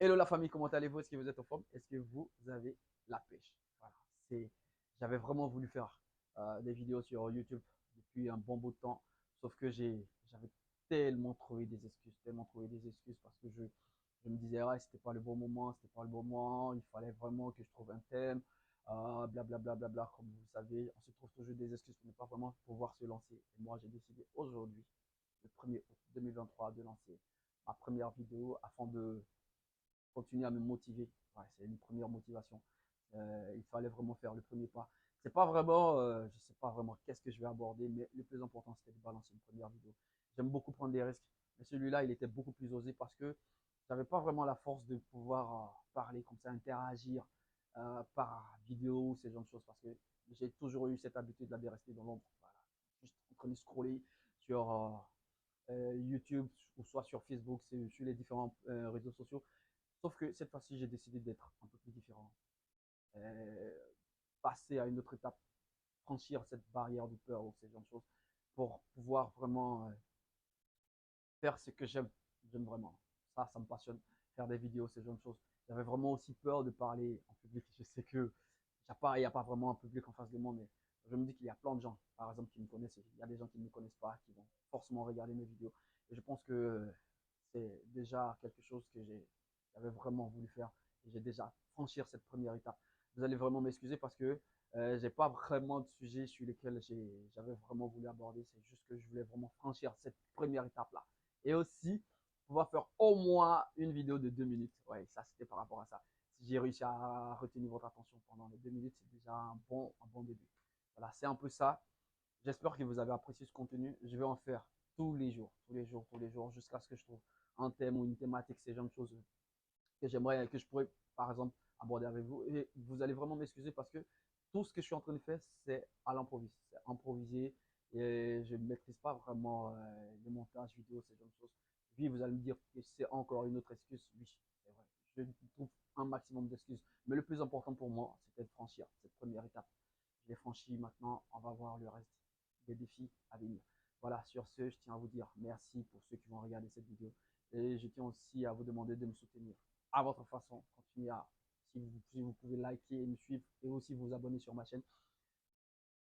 Hello la famille, comment allez-vous? Est-ce que vous êtes en forme? Est-ce que vous avez la pêche? Voilà, j'avais vraiment voulu faire des vidéos sur YouTube depuis un bon bout de temps, sauf que j'avais tellement trouvé des excuses parce que je me disais, ouais, c'était pas le bon moment, c'était pas le bon moment, il fallait vraiment que je trouve un thème, blablabla, comme vous le savez, on se trouve toujours des excuses pour ne pas vraiment pouvoir se lancer. Et moi, j'ai décidé aujourd'hui, le 1er août 2023, de lancer ma première vidéo afin de continuer à me motiver. Ouais, c'est une première motivation. Il fallait vraiment faire le premier pas. C'est pas vraiment, je sais pas vraiment qu'est-ce que je vais aborder, mais le plus important c'était de balancer une première vidéo. J'aime beaucoup prendre des risques, mais celui-là il était beaucoup plus osé parce que j'avais pas vraiment la force de pouvoir parler comme ça, interagir par vidéo, ces genres de choses, parce que j'ai toujours eu cette habitude là de rester dans l'ombre. Voilà. Juste en train de scroller sur YouTube ou soit sur Facebook, sur les différents réseaux sociaux. Sauf que cette fois-ci, j'ai décidé d'être un peu plus différent. Euh, Passer à une autre étape, franchir cette barrière de peur ou ces genres de choses pour pouvoir vraiment faire ce que j'aime vraiment. Ça me passionne. Faire des vidéos, ces genres de choses. J'avais vraiment aussi peur de parler en public. Je sais que il n'y a pas vraiment un public en face de moi, mais je me dis qu'il y a plein de gens, par exemple, qui me connaissent. Il y a des gens qui ne me connaissent pas, qui vont forcément regarder mes vidéos. Et je pense que c'est déjà quelque chose que j'avais vraiment voulu faire. Et j'ai déjà franchir cette première étape. Vous allez vraiment m'excuser parce que j'ai pas vraiment de sujet sur lesquels j'avais vraiment voulu aborder. C'est juste que je voulais vraiment franchir cette première étape-là. Et aussi, pouvoir faire au moins une vidéo de 2 minutes. Ouais, ça, c'était par rapport à ça. Si j'ai réussi à retenir votre attention pendant les 2 minutes, c'est déjà un bon début. Voilà, c'est un peu ça. J'espère que vous avez apprécié ce contenu. Je vais en faire tous les jours, tous les jours, tous les jours, jusqu'à ce que je trouve un thème ou une thématique, ces genres de choses que j'aimerais, que je pourrais, par exemple, aborder avec vous. Et vous allez vraiment m'excuser parce que tout ce que je suis en train de faire, c'est à l'improviste. C'est improvisé et je ne maîtrise pas vraiment le montage vidéo, ces genres de choses. Oui, vous allez me dire que c'est encore une autre excuse. Oui, c'est vrai. Je trouve un maximum d'excuses. Mais le plus important pour moi, c'était de franchir cette première étape. Je l'ai franchi maintenant, on va voir le reste des défis à venir. Voilà, sur ce, je tiens à vous dire merci pour ceux qui vont regarder cette vidéo. Et je tiens aussi à vous demander de me soutenir à votre façon. Continuez à, si vous pouvez liker et me suivre et aussi vous abonner sur ma chaîne.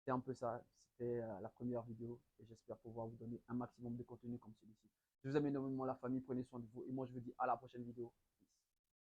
C'est un peu ça. C'était la première vidéo et j'espère pouvoir vous donner un maximum de contenu comme celui-ci. Je vous aime énormément la famille, prenez soin de vous et moi je vous dis à la prochaine vidéo.